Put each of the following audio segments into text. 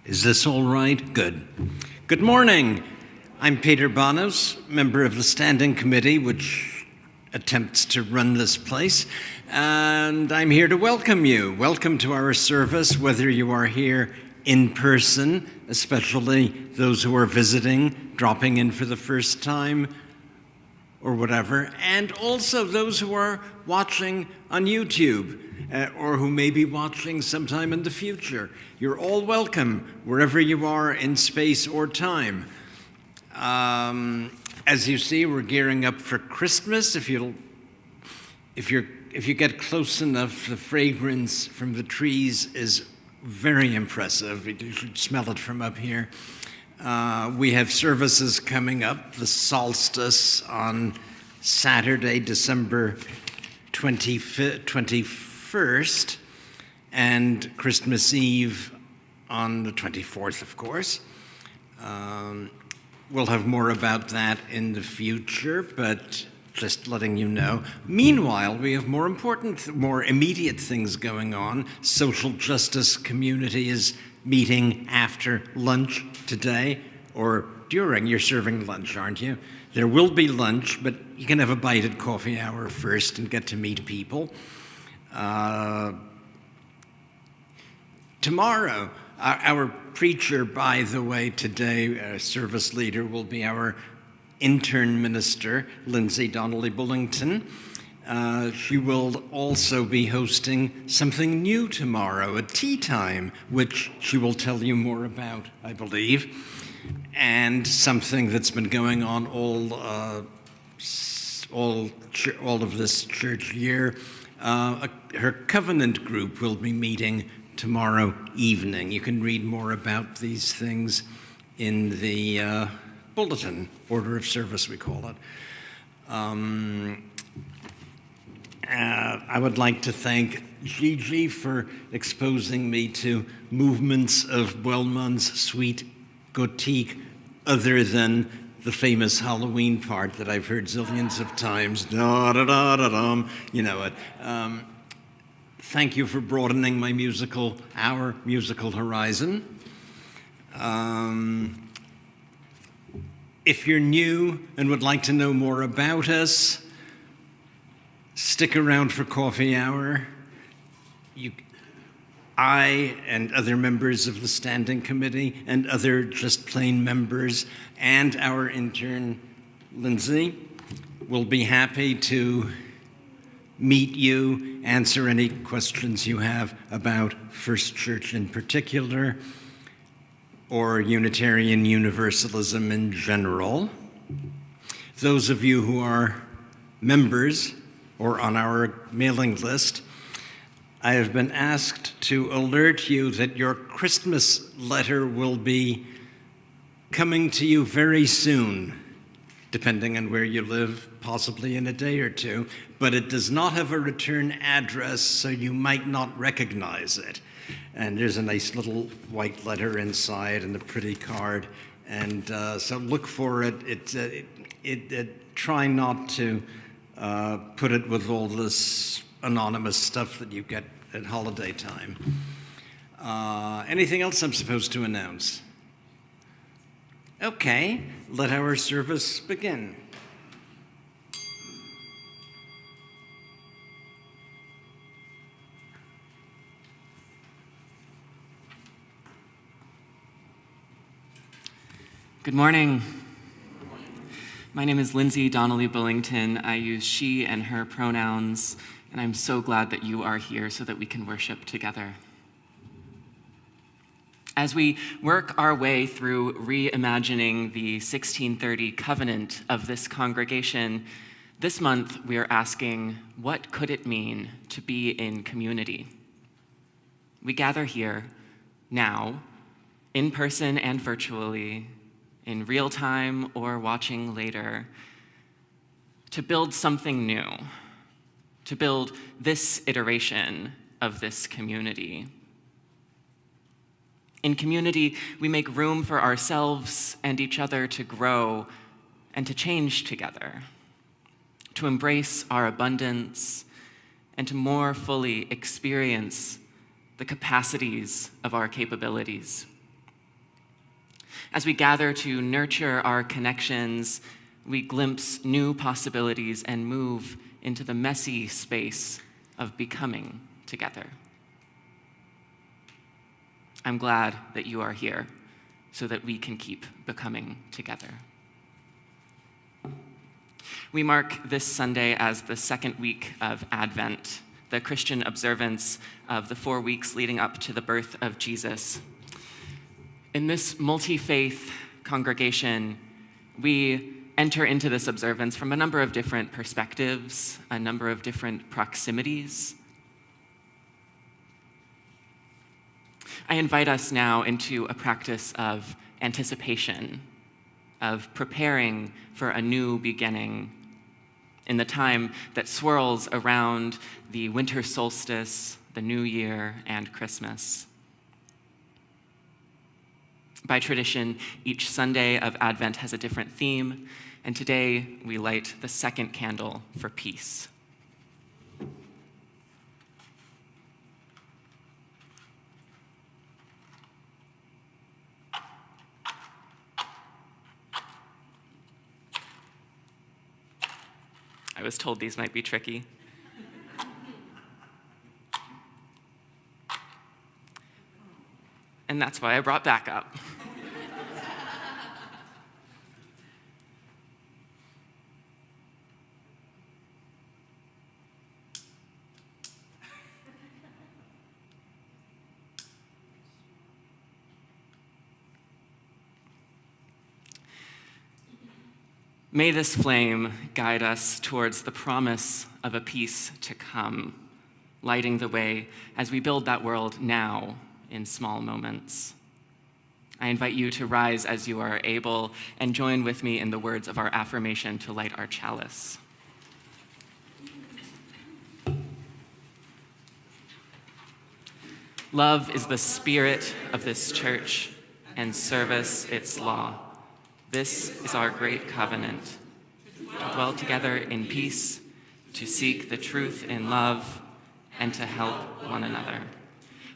Is this all right? Good. Good morning. I'm Peter Bonos, member of the Standing Committee, which attempts to run this place, and I'm here to welcome you. Welcome to our service, whether you are here in person, especially those who are visiting, dropping in for the first time, or whatever, and also those who are watching on YouTube, or who may be watching sometime in the future. You're all welcome, wherever you are in space or time. As you see, we're gearing up for Christmas. If you get close enough, the fragrance from the trees is very impressive. You should smell it from up here. We have services coming up, the solstice on Saturday, December 21st, and Christmas Eve on the 24th, of course. We'll have more about that in the future, but just letting you know. Meanwhile, we have more important, more immediate things going on. Social justice community is meeting after lunch today, or during. You're serving lunch, aren't you? There will be lunch, but you can have a bite at coffee hour first and get to meet people. Tomorrow, our preacher, by the way, today, service leader, will be our intern minister, Lindsay Donnelly-Bullington. She will also be hosting something new tomorrow, a tea time, which she will tell you more about, I believe, and something that's been going on all of this church year. Her covenant group will be meeting tomorrow evening. You can read more about these things in the bulletin, order of service we call it. I would like to thank Gigi for exposing me to movements of Wellman's sweet gothique other than the famous Halloween part that I've heard zillions of times. Da-da-da-da-dum, you know it. Thank you for broadening our musical horizon. If you're new and would like to know more about us, stick around for coffee hour. I and other members of the Standing Committee and other just plain members and our intern, Lindsay, will be happy to meet you, answer any questions you have about First Church in particular, or Unitarian Universalism in general. Those of you who are members or on our mailing list, I have been asked to alert you that your Christmas letter will be coming to you very soon, depending on where you live, possibly in a day or two, but it does not have a return address, so you might not recognize it. And there's a nice little white letter inside and a pretty card, and so look for it. Try not to put it with all this anonymous stuff that you get at holiday time. Anything else I'm supposed to announce? Okay, let our service begin. Good morning. My name is Lindsay Donnelly-Bullington. I use she and her pronouns, and I'm so glad that you are here so that we can worship together. As we work our way through reimagining the 1630 covenant of this congregation, this month we are asking, what could it mean to be in community? We gather here, now, in person and virtually, in real time or watching later, to build something new, to build this iteration of this community. In community, we make room for ourselves and each other to grow and to change together, to embrace our abundance and to more fully experience the capacities of our capabilities. As we gather to nurture our connections, we glimpse new possibilities and move into the messy space of becoming together. I'm glad that you are here so that we can keep becoming together. We mark this Sunday as the second week of Advent, the Christian observance of the 4 weeks leading up to the birth of Jesus. In this multi-faith congregation, we enter into this observance from a number of different perspectives, a number of different proximities. I invite us now into a practice of anticipation, of preparing for a new beginning in the time that swirls around the winter solstice, the new year, and Christmas. By tradition, each Sunday of Advent has a different theme, and today we light the second candle for peace. I was told these might be tricky. And that's why I brought backup. May this flame guide us towards the promise of a peace to come, lighting the way as we build that world now in small moments. I invite you to rise as you are able and join with me in the words of our affirmation to light our chalice. Love is the spirit of this church, and service its law. This is our great covenant, to dwell together in peace, to seek the truth in love, and to help one another.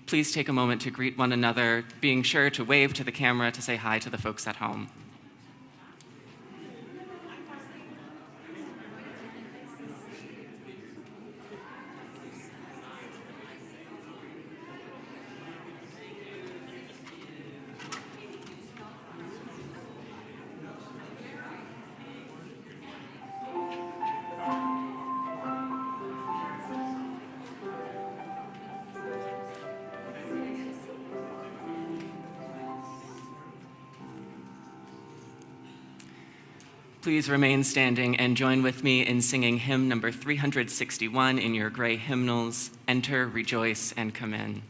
Please take a moment to greet one another, being sure to wave to the camera to say hi to the folks at home. Please remain standing and join with me in singing hymn number 361 in your gray hymnals, Enter, Rejoice, and Come In.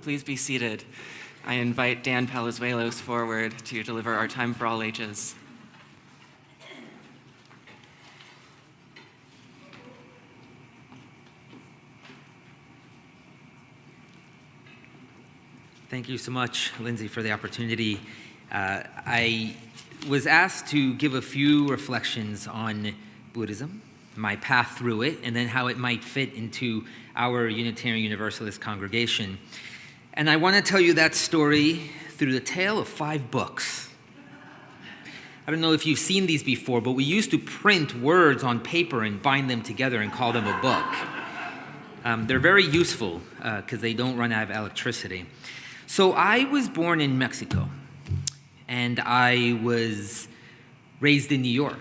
Please be seated. I invite Dan Palazuelos forward to deliver our Time for All Ages. Thank you so much, Lindsay, for the opportunity. I was asked to give a few reflections on Buddhism, my path through it, and then how it might fit into our Unitarian Universalist congregation. And I want to tell you that story through the tale of 5 books. I don't know if you've seen these before, but we used to print words on paper and bind them together and call them a book. They're very useful because they don't run out of electricity. So I was born in Mexico, and I was raised in New York.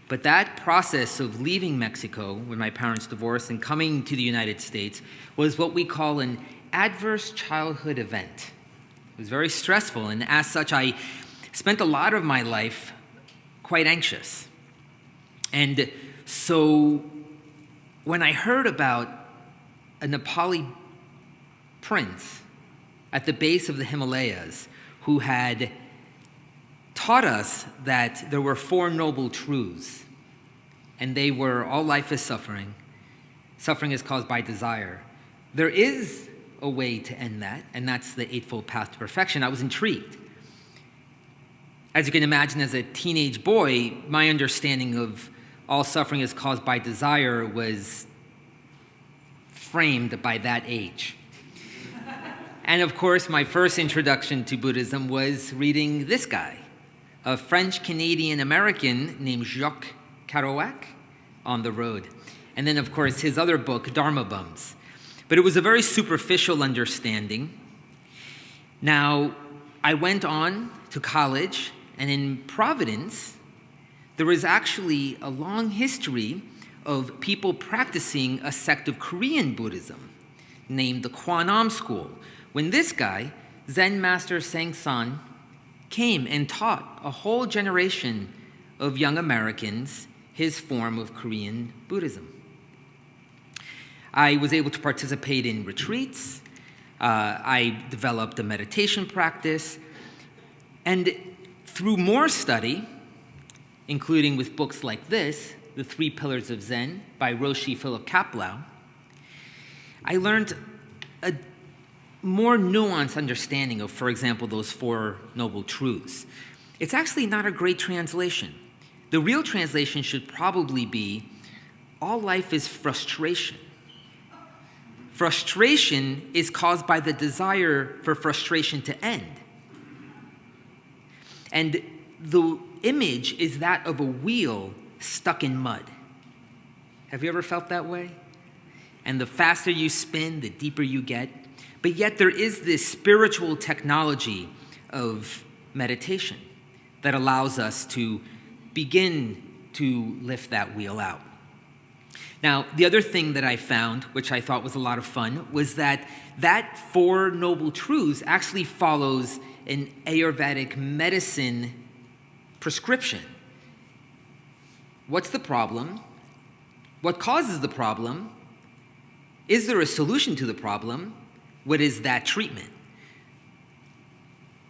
But that process of leaving Mexico when my parents divorced and coming to the United States was what we call an adverse childhood event. It was very stressful, and as such, I spent a lot of my life quite anxious. And so when I heard about a Nepali prince at the base of the Himalayas who had taught us that there were 4 noble truths, and they were all life is suffering, suffering is caused by desire. There is a way to end that, and that's the Eightfold Path to Perfection. I was intrigued. As you can imagine, as a teenage boy, my understanding of all suffering is caused by desire was framed by that age. And of course, my first introduction to Buddhism was reading this guy, a French-Canadian-American named Jacques Kerouac, On the Road. And then, of course, his other book, Dharma Bums. But it was a very superficial understanding. Now, I went on to college, and in Providence, there was actually a long history of people practicing a sect of Korean Buddhism named the Kwanam School, when this guy, Zen Master Sengsan, came and taught a whole generation of young Americans his form of Korean Buddhism. I was able to participate in retreats. I developed a meditation practice. And through more study, including with books like this, The 3 Pillars of Zen by Roshi Philip Kaplow, I learned a more nuanced understanding of, for example, those 4 noble truths. It's actually not a great translation. The real translation should probably be, all life is frustration. Frustration is caused by the desire for frustration to end. And the image is that of a wheel stuck in mud. Have you ever felt that way? And the faster you spin, the deeper you get. But yet there is this spiritual technology of meditation that allows us to begin to lift that wheel out. Now, the other thing that I found, which I thought was a lot of fun, was that 4 noble truths actually follows an Ayurvedic medicine prescription. What's the problem? What causes the problem? Is there a solution to the problem? What is that treatment?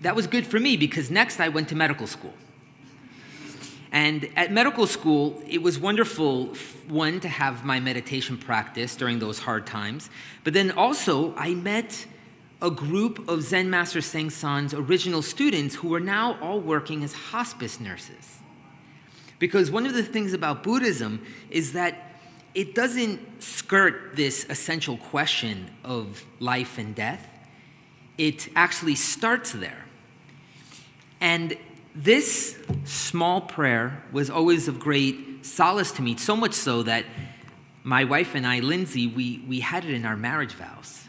That was good for me because next I went to medical school. And at medical school, it was wonderful, one, to have my meditation practice during those hard times, but then also I met a group of Zen Master Sengsan's original students who are now all working as hospice nurses. Because one of the things about Buddhism is that it doesn't skirt this essential question of life and death. It actually starts there. And this small prayer was always of great solace to me, so much so that my wife and I, Lindsay, we had it in our marriage vows.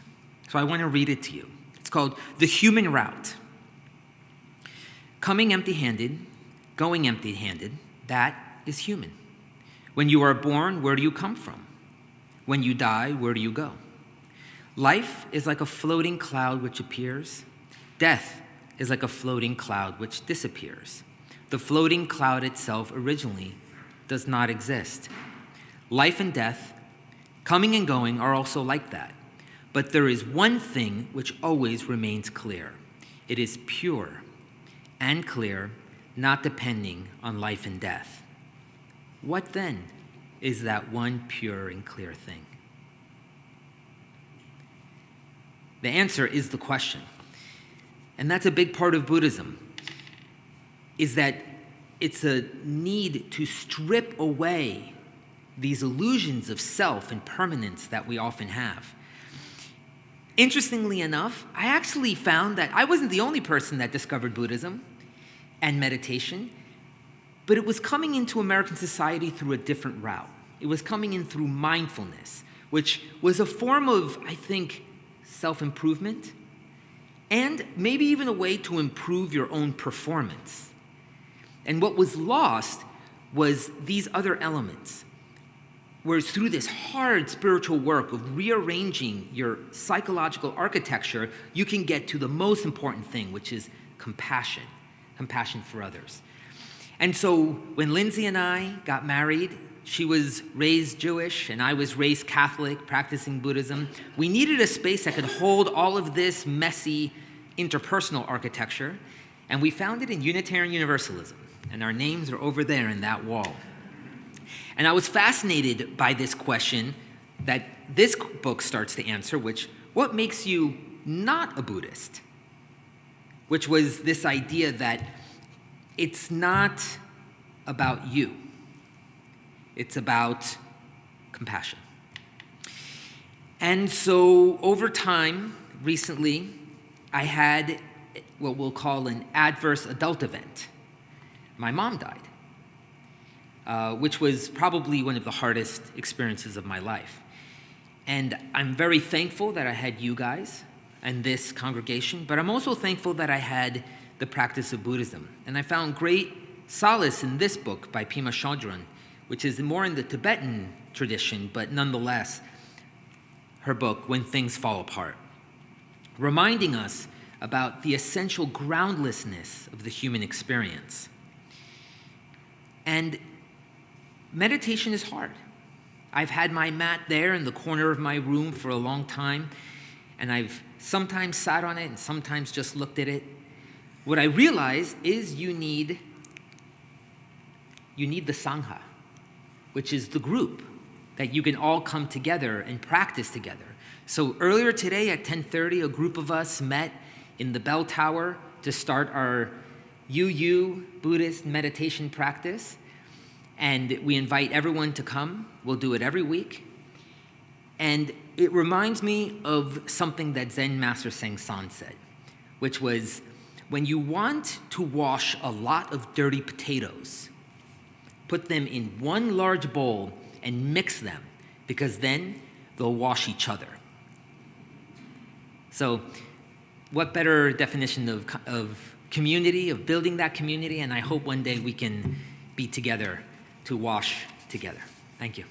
So I want to read it to you. It's called The Human Route. Coming empty-handed, going empty-handed, that is human. When you are born, where do you come from? When you die, where do you go? Life is like a floating cloud which appears. Death is like a floating cloud which disappears. The floating cloud itself originally does not exist. Life and death, coming and going, are also like that. But there is one thing which always remains clear. It is pure and clear, not depending on life and death. What then is that one pure and clear thing? The answer is the question. And that's a big part of Buddhism, is that it's a need to strip away these illusions of self and permanence that we often have. Interestingly enough, I actually found that I wasn't the only person that discovered Buddhism and meditation, but it was coming into American society through a different route. It was coming in through mindfulness, which was a form of, I think, self-improvement, and maybe even a way to improve your own performance. And what was lost was these other elements, whereas through this hard spiritual work of rearranging your psychological architecture, you can get to the most important thing, which is compassion for others. And so when Lindsay and I got married, she was raised Jewish and I was raised Catholic, practicing Buddhism. We needed a space that could hold all of this messy interpersonal architecture, and we found it in Unitarian Universalism. And our names are over there in that wall. And I was fascinated by this question that this book starts to answer, which, what makes you not a Buddhist? Which was this idea that it's not about you. It's about compassion. And so over time, recently, I had what we'll call an adverse adult event. My mom died, which was probably one of the hardest experiences of my life. And I'm very thankful that I had you guys and this congregation, but I'm also thankful that I had the practice of Buddhism. And I found great solace in this book by Pema Chodron, which is more in the Tibetan tradition, but nonetheless, her book, When Things Fall Apart, reminding us about the essential groundlessness of the human experience. And meditation is hard. I've had my mat there in the corner of my room for a long time, and I've sometimes sat on it and sometimes just looked at it. What I realized is you need the Sangha, which is the group that you can all come together and practice together. So earlier today at 10:30, a group of us met in the bell tower to start our UU Buddhist meditation practice. And we invite everyone to come. We'll do it every week. And it reminds me of something that Zen Master Seng San said, which was, when you want to wash a lot of dirty potatoes, put them in one large bowl and mix them, because then they'll wash each other. So what better definition of community, of building that community, and I hope one day we can be together to wash together. Thank you.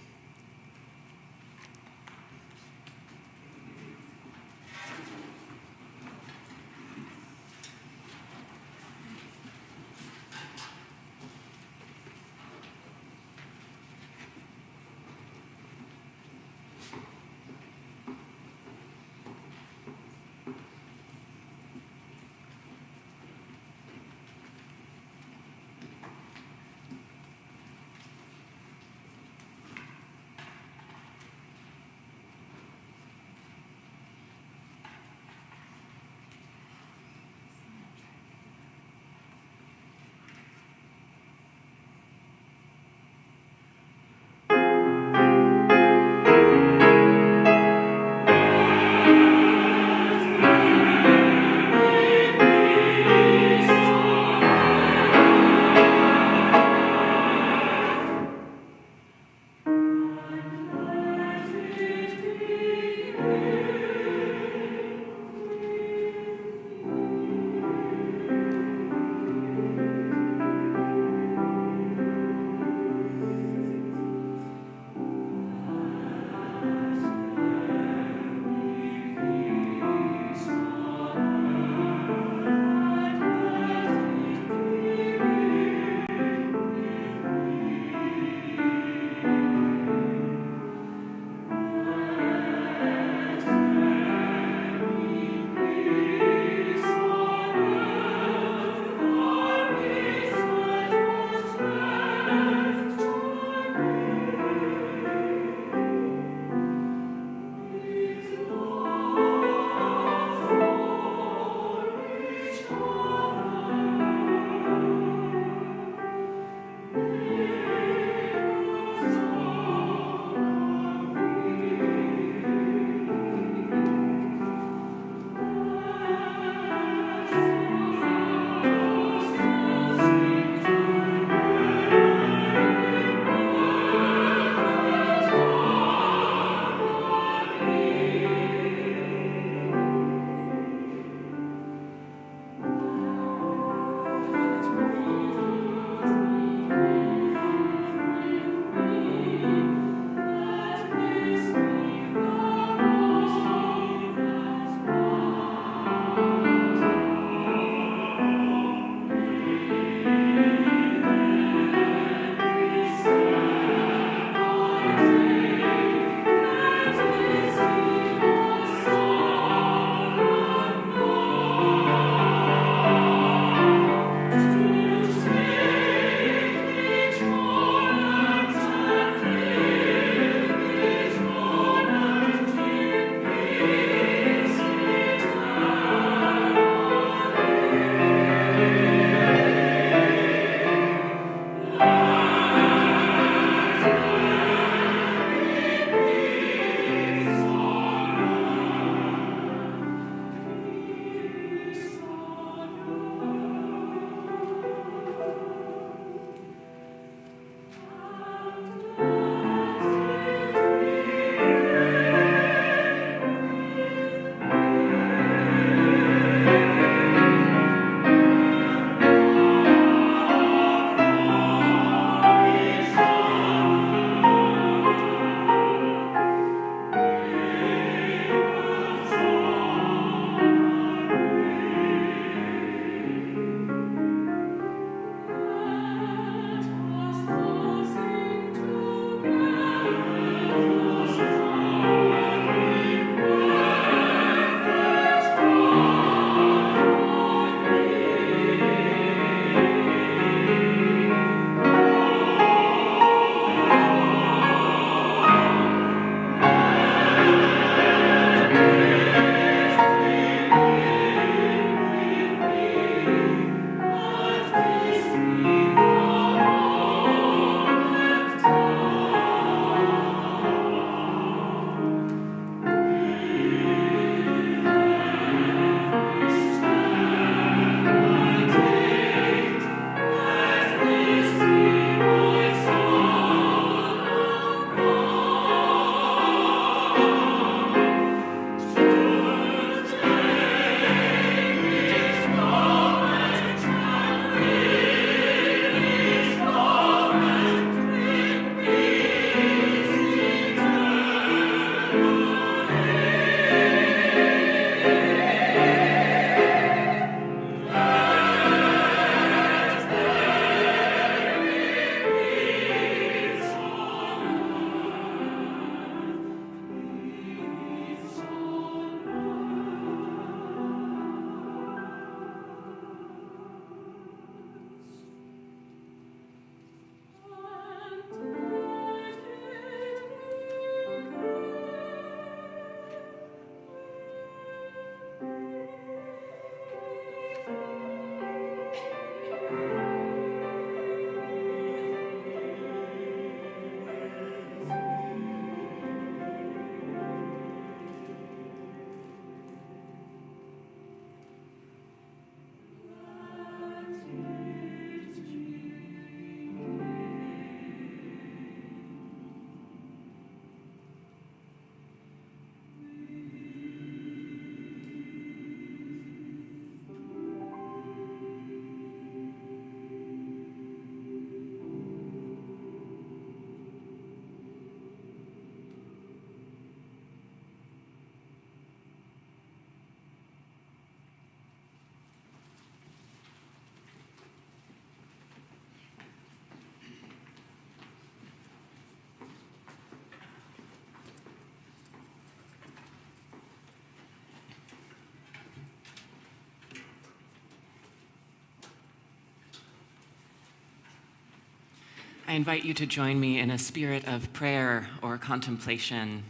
I invite you to join me in a spirit of prayer or contemplation.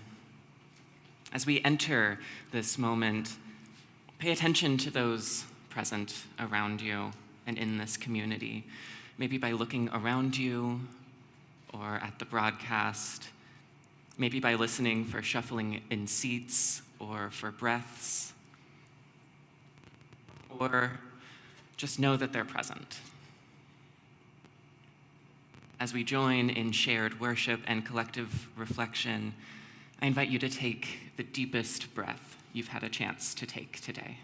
As we enter this moment, pay attention to those present around you and in this community, maybe by looking around you or at the broadcast, maybe by listening for shuffling in seats or for breaths, or just know that they're present. As we join in shared worship and collective reflection, I invite you to take the deepest breath you've had a chance to take today.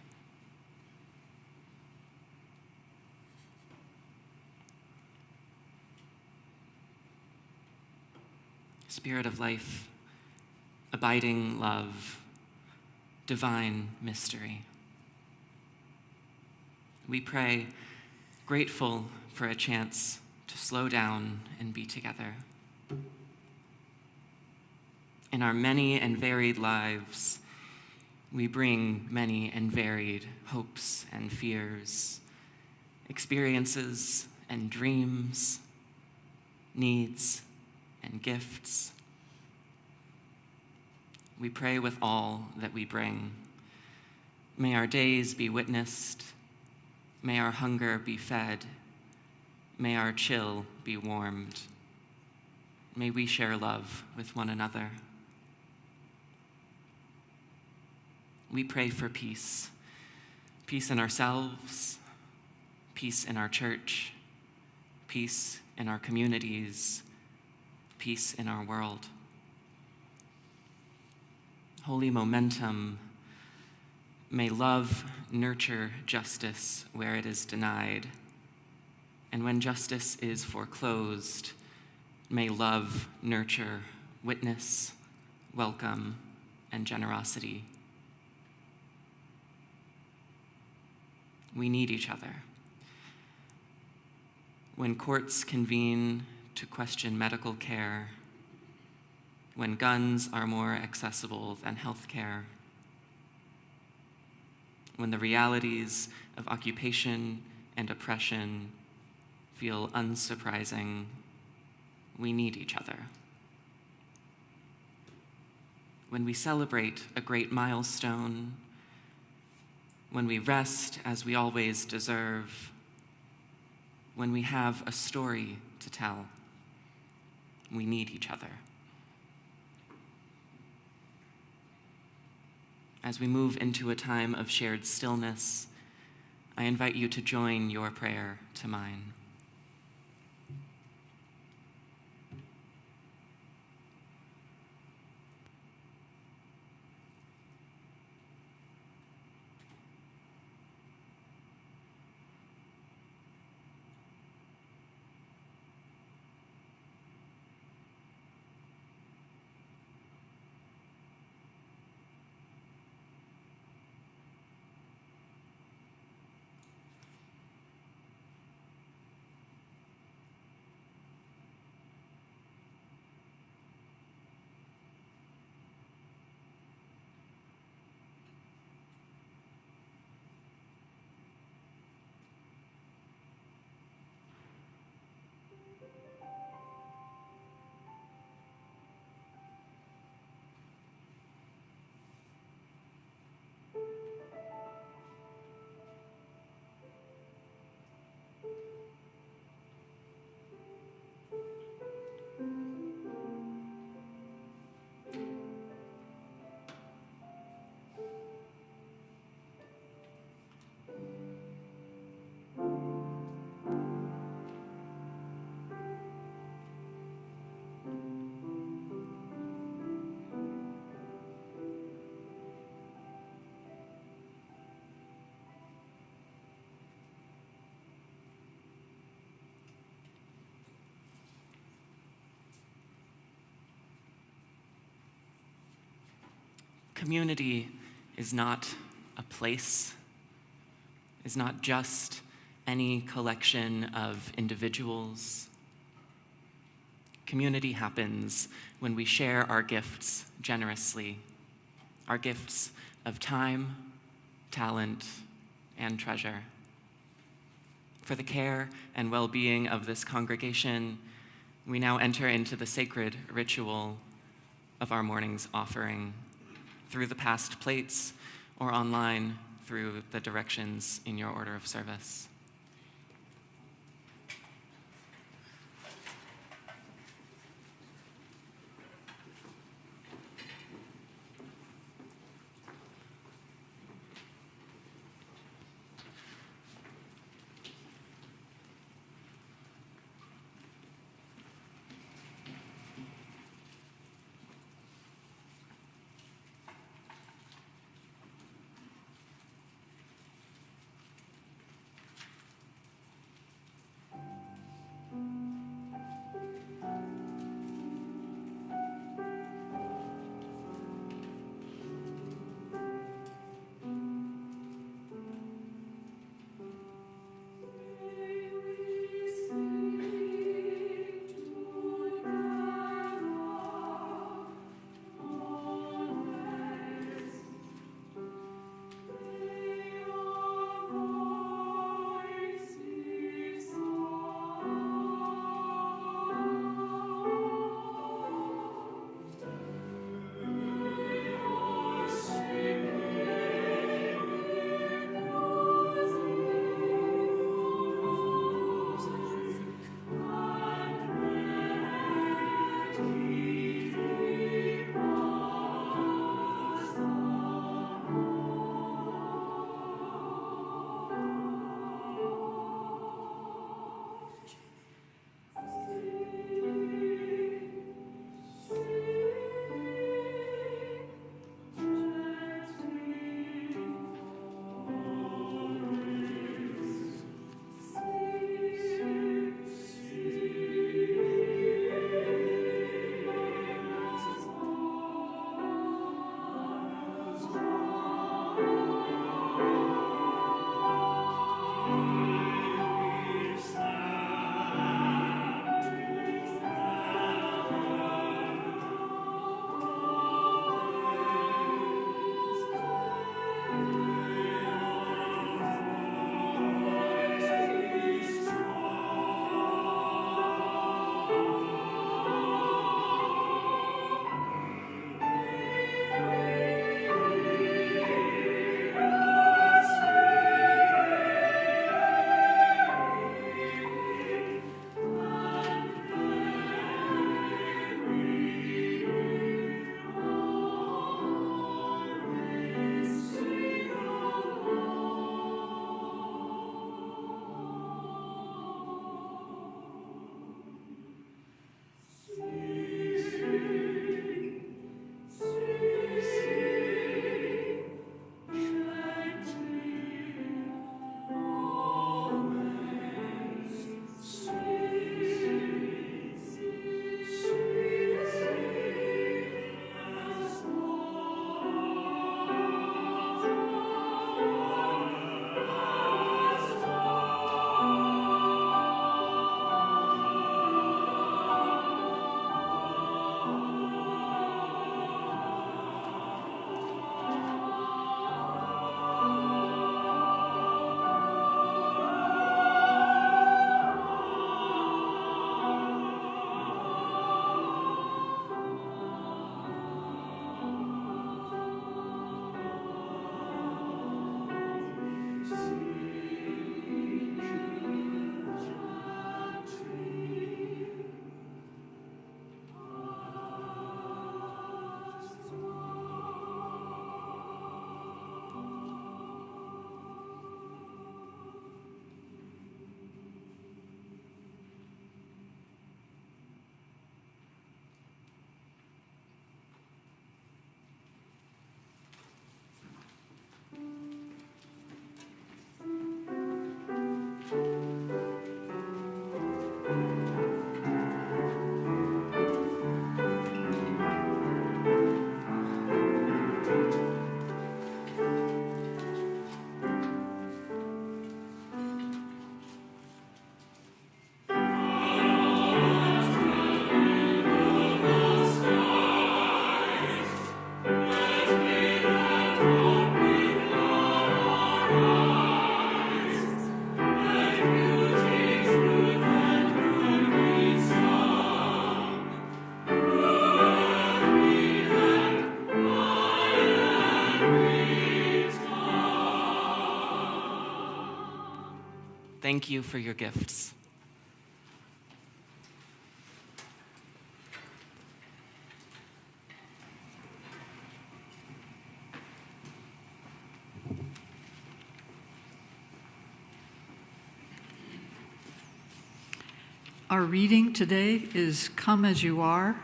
Spirit of life, abiding love, divine mystery. We pray, grateful for a chance to slow down and be together. In our many and varied lives, we bring many and varied hopes and fears, experiences and dreams, needs and gifts. We pray with all that we bring. May our days be witnessed. May our hunger be fed. May our chill be warmed. May we share love with one another. We pray for peace. Peace in ourselves, peace in our church, peace in our communities, peace in our world. Holy momentum, may love nurture justice where it is denied. And when justice is foreclosed, may love nurture witness, welcome, and generosity. We need each other. When courts convene to question medical care, when guns are more accessible than health care, when the realities of occupation and oppression feel unsurprising, we need each other. When we celebrate a great milestone, when we rest as we always deserve, when we have a story to tell, we need each other. As we move into a time of shared stillness, I invite you to join your prayer to mine. Community is not a place, is not just any collection of individuals. Community happens when we share our gifts generously, our gifts of time, talent, and treasure. For the care and well-being of this congregation, we now enter into the sacred ritual of our morning's offering through the passed plates or online through the directions in your order of service. Thank you for your gifts. Our reading today is Come As You Are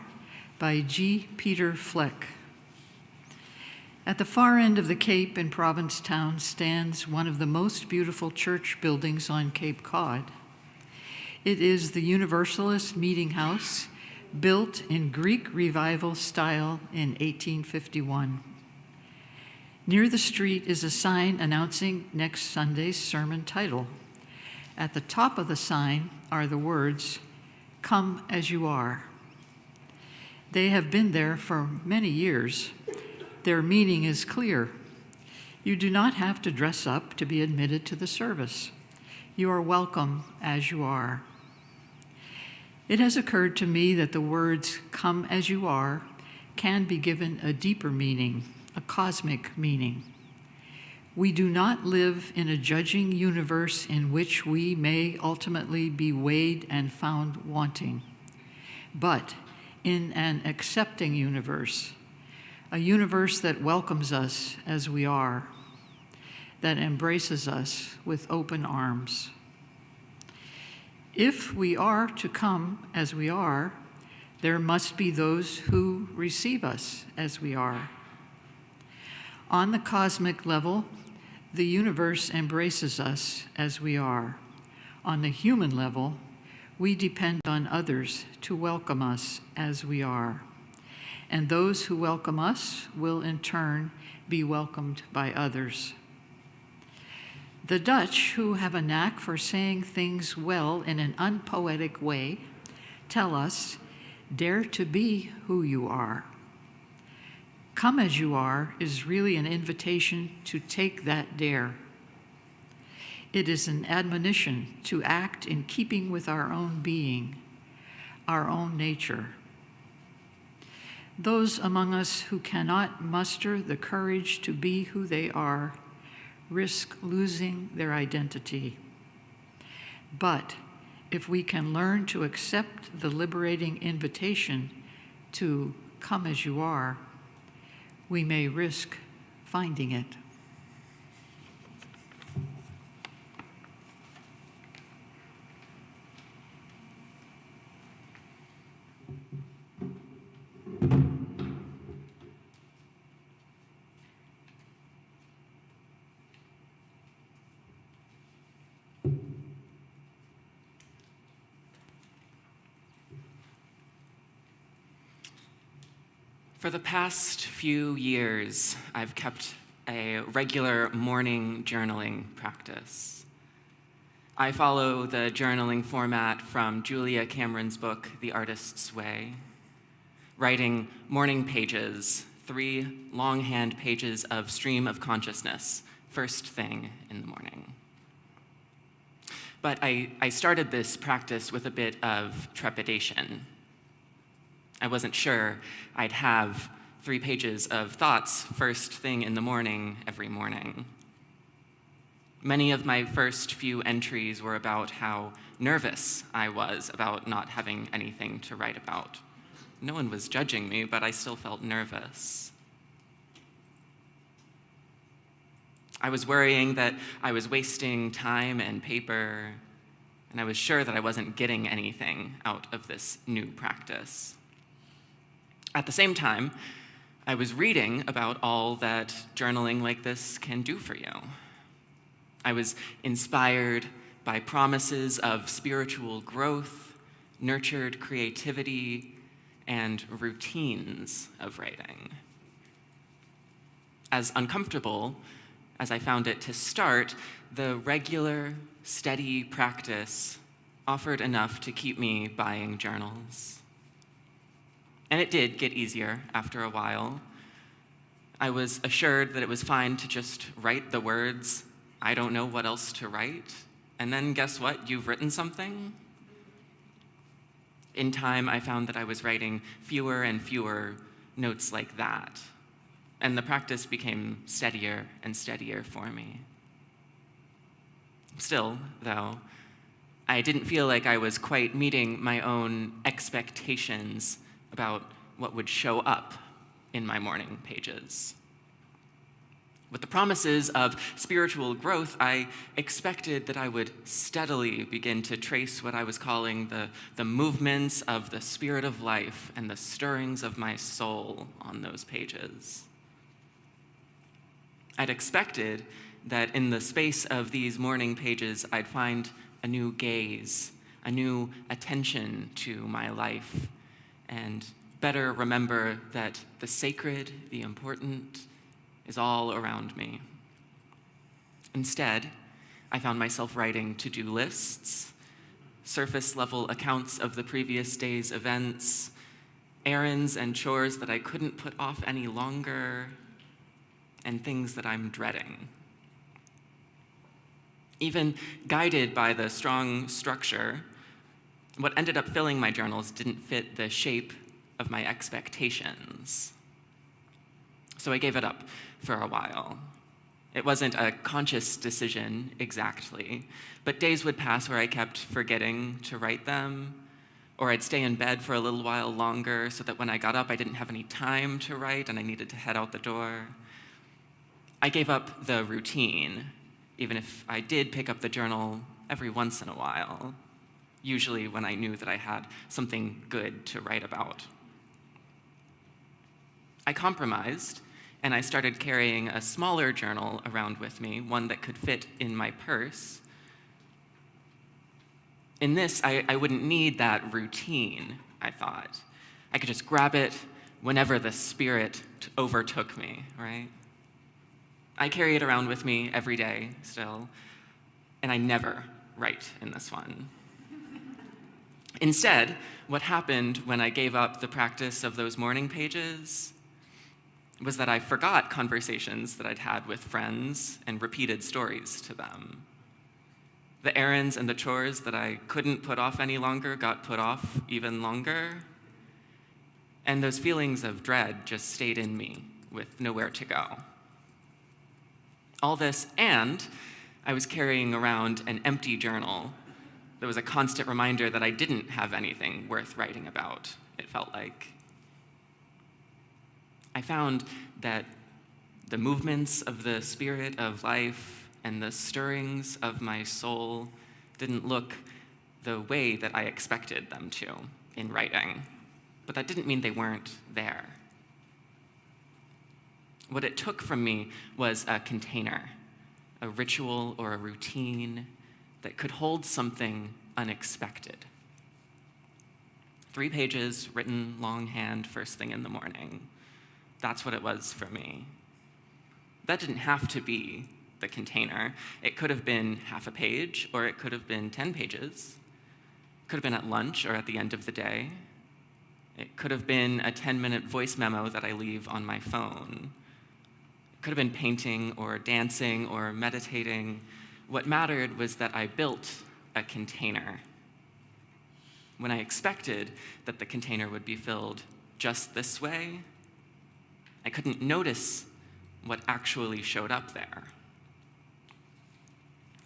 by G. Peter Fleck. At the far end of the Cape in Provincetown stands one of the most beautiful church buildings on Cape Cod. It is the Universalist Meeting House, built in Greek Revival style in 1851. Near the street is a sign announcing next Sunday's sermon title. At the top of the sign are the words, "Come as you are." They have been there for many years. Their meaning is clear. You do not have to dress up to be admitted to the service. You are welcome as you are. It has occurred to me that the words "come as you are" can be given a deeper meaning, a cosmic meaning. We do not live in a judging universe in which we may ultimately be weighed and found wanting, but in an accepting universe, a universe that welcomes us as we are, that embraces us with open arms. If we are to come as we are, there must be those who receive us as we are. On the cosmic level, the universe embraces us as we are. On the human level, we depend on others to welcome us as we are. And those who welcome us will in turn be welcomed by others. The Dutch, who have a knack for saying things well in an unpoetic way, tell us, "Dare to be who you are." Come as you are is really an invitation to take that dare. It is an admonition to act in keeping with our own being, our own nature. Those among us who cannot muster the courage to be who they are risk losing their identity. But if we can learn to accept the liberating invitation to come as you are, we may risk finding it. For the past few years, I've kept a regular morning journaling practice. I follow the journaling format from Julia Cameron's book, The Artist's Way, writing morning pages, 3 longhand pages of stream of consciousness, first thing in the morning. But I started this practice with a bit of trepidation. I wasn't sure I'd have 3 pages of thoughts first thing in the morning every morning. Many of my first few entries were about how nervous I was about not having anything to write about. No one was judging me, but I still felt nervous. I was worrying that I was wasting time and paper, and I was sure that I wasn't getting anything out of this new practice. At the same time, I was reading about all that journaling like this can do for you. I was inspired by promises of spiritual growth, nurtured creativity, and routines of writing. As uncomfortable as I found it to start, the regular, steady practice offered enough to keep me buying journals. And it did get easier after a while. I was assured that it was fine to just write the words, "I don't know what else to write," and then guess what? You've written something. In time, I found that I was writing fewer and fewer notes like that, and the practice became steadier and steadier for me. Still, though, I didn't feel like I was quite meeting my own expectations about what would show up in my morning pages. With the promises of spiritual growth, I expected that I would steadily begin to trace what I was calling the movements of the spirit of life and the stirrings of my soul on those pages. I'd expected that in the space of these morning pages, I'd find a new gaze, a new attention to my life, and better remember that the sacred, the important, is all around me. Instead, I found myself writing to-do lists, surface-level accounts of the previous day's events, errands and chores that I couldn't put off any longer, and things that I'm dreading. Even guided by the strong structure, what ended up filling my journals didn't fit the shape of my expectations. So I gave it up for a while. It wasn't a conscious decision exactly, but days would pass where I kept forgetting to write them, or I'd stay in bed for a little while longer so that when I got up, I didn't have any time to write and I needed to head out the door. I gave up the routine, even if I did pick up the journal every once in a while, usually when I knew that I had something good to write about. I compromised, and I started carrying a smaller journal around with me, one that could fit in my purse. In this, I wouldn't need that routine, I thought. I could just grab it whenever the spirit overtook me, right? I carry it around with me every day still, and I never write in this one. Instead, what happened when I gave up the practice of those morning pages was that I forgot conversations that I'd had with friends and repeated stories to them. The errands and the chores that I couldn't put off any longer got put off even longer. And those feelings of dread just stayed in me with nowhere to go. All this, and I was carrying around an empty journal that was a constant reminder that I didn't have anything worth writing about, it felt like. I found that the movements of the spirit of life and the stirrings of my soul didn't look the way that I expected them to in writing, but that didn't mean they weren't there. What it took from me was a container, a ritual or a routine that could hold something unexpected. 3 pages written longhand first thing in the morning. That's what it was for me. That didn't have to be the container. It could have been half a page, or it could have been 10 pages. It could have been at lunch or at the end of the day. It could have been a 10-minute voice memo that I leave on my phone. It could have been painting or dancing or meditating. What mattered was that I built a container. When I expected that the container would be filled just this way, I couldn't notice what actually showed up there.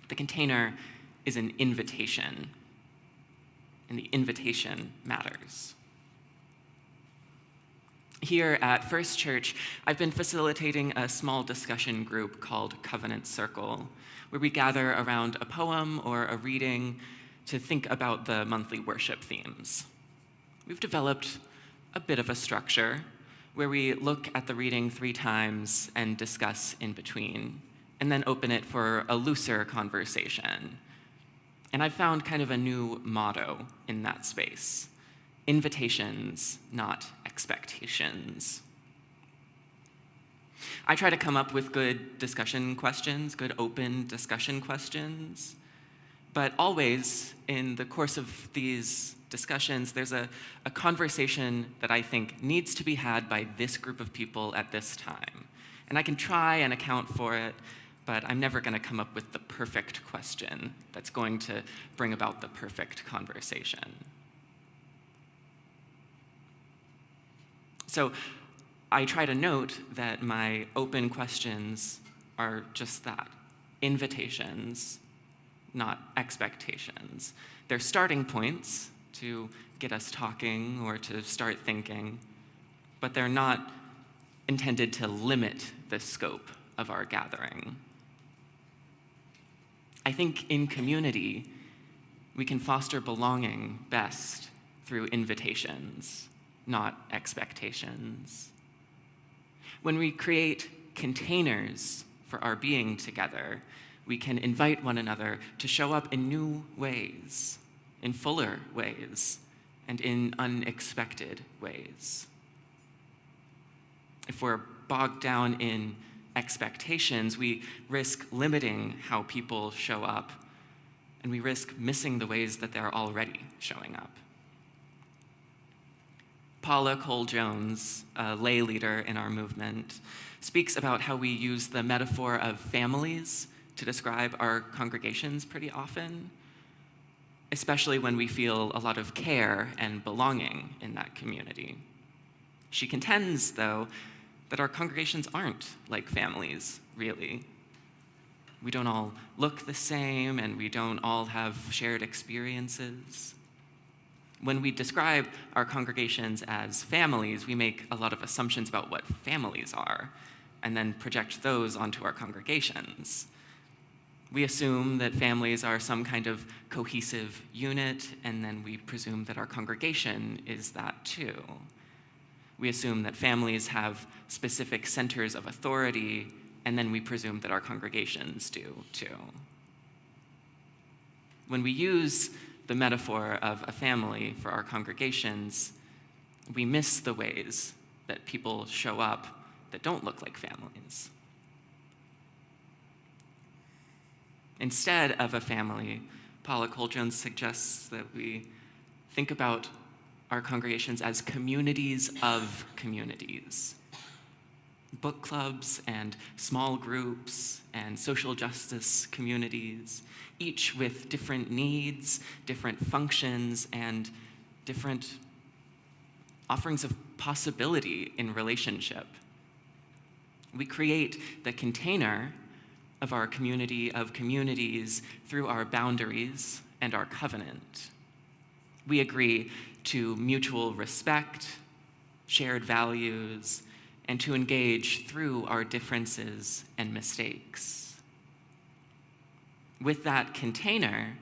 The container is an invitation, and the invitation matters. Here at First Church, I've been facilitating a small discussion group called Covenant Circle, where we gather around a poem or a reading to think about the monthly worship themes. We've developed a bit of a structure where we look at the reading 3 times and discuss in between, and then open it for a looser conversation. And I've found kind of a new motto in that space: invitations, not expectations. I try to come up with good discussion questions, good open discussion questions, but always in the course of these discussions, there's a conversation that I think needs to be had by this group of people at this time. And I can try and account for it, but I'm never going to come up with the perfect question that's going to bring about the perfect conversation. So I try to note that my open questions are just that: invitations, not expectations. They're starting points to get us talking or to start thinking, but they're not intended to limit the scope of our gathering. I think in community, we can foster belonging best through invitations, not expectations. When we create containers for our being together, we can invite one another to show up in new ways, in fuller ways, and in unexpected ways. If we're bogged down in expectations, we risk limiting how people show up, and we risk missing the ways that they're already showing up. Paula Cole-Jones, a lay leader in our movement, speaks about how we use the metaphor of families to describe our congregations pretty often, especially when we feel a lot of care and belonging in that community. She contends, though, that our congregations aren't like families, really. We don't all look the same, and we don't all have shared experiences. When we describe our congregations as families, we make a lot of assumptions about what families are, and then project those onto our congregations. We assume that families are some kind of cohesive unit, and then we presume that our congregation is that too. We assume that families have specific centers of authority, and then we presume that our congregations do too. When we use the metaphor of a family for our congregations, we miss the ways that people show up that don't look like families. Instead of a family, Paula Cole-Jones suggests that we think about our congregations as communities of communities. Book clubs and small groups and social justice communities, each with different needs, different functions, and different offerings of possibility in relationship. We create the container of our community of communities through our boundaries and our covenant. We agree to mutual respect, shared values, and to engage through our differences and mistakes. With that container,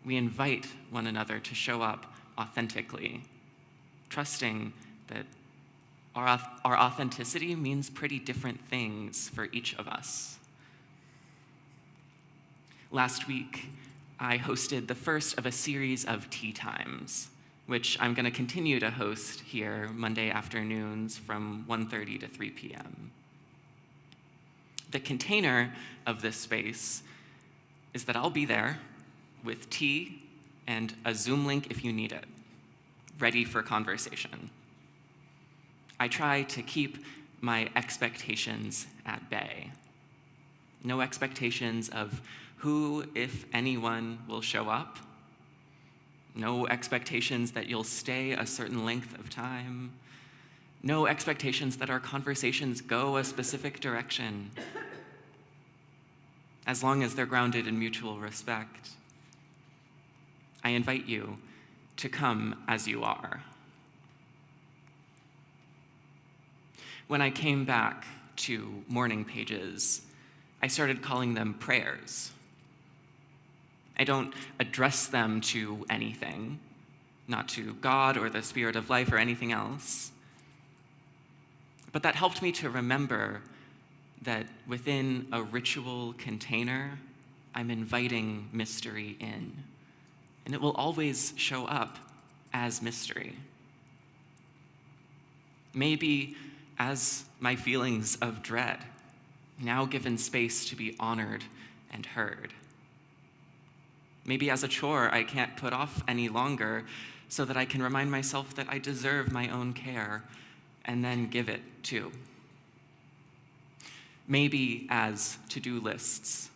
we invite one another to show up authentically, trusting that our authenticity means pretty different things for each of us. Last week, I hosted the first of a series of tea times, which I'm going to continue to host here Monday afternoons from 1:30 to 3 p.m. The container of this space is that I'll be there with tea and a Zoom link if you need it, ready for conversation. I try to keep my expectations at bay. No expectations of who, if anyone, will show up. No expectations that you'll stay a certain length of time. No expectations that our conversations go a specific direction, as long as they're grounded in mutual respect. I invite you to come as you are. When I came back to morning pages, I started calling them prayers. I don't address them to anything, not to God or the Spirit of life or anything else. But that helped me to remember that within a ritual container, I'm inviting mystery in, and it will always show up as mystery. Maybe as my feelings of dread, now given space to be honored and heard. Maybe as a chore I can't put off any longer, so that I can remind myself that I deserve my own care and then give it too. Maybe as to-do lists,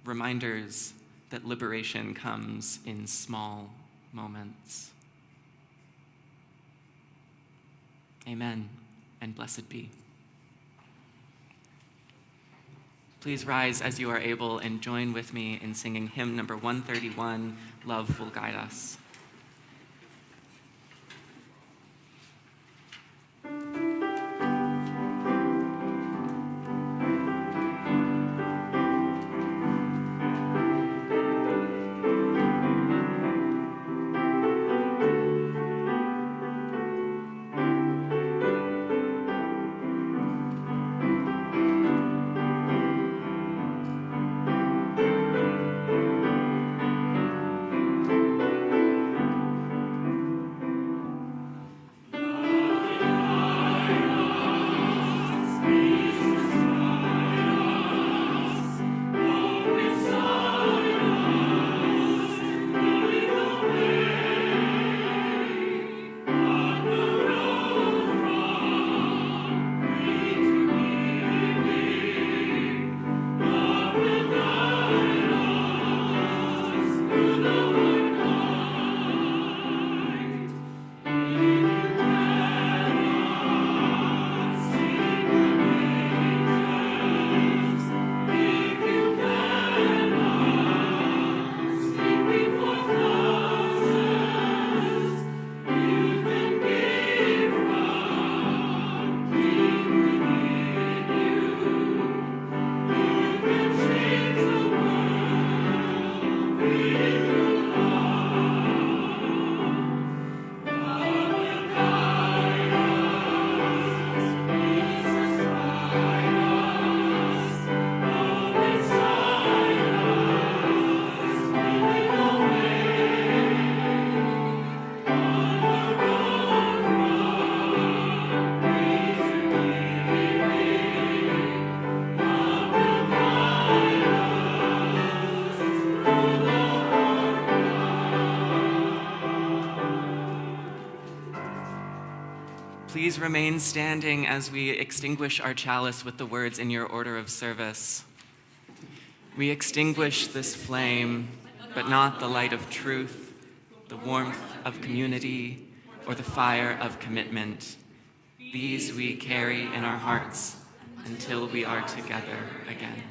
reminders that liberation comes in small moments. Amen, and blessed be. Please rise as you are able and join with me in singing hymn number 131, Love Will Guide Us. Please remain standing as we extinguish our chalice with the words in your order of service. We extinguish this flame, but not the light of truth, the warmth of community, or the fire of commitment. These we carry in our hearts until we are together again.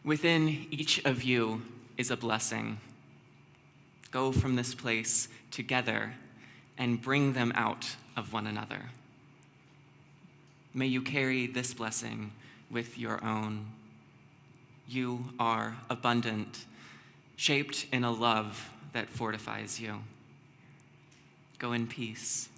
Within each of you is a blessing. Go from this place together and bring them out of one another. May you carry this blessing with your own. You are abundant, shaped in a love that fortifies you. Go in peace.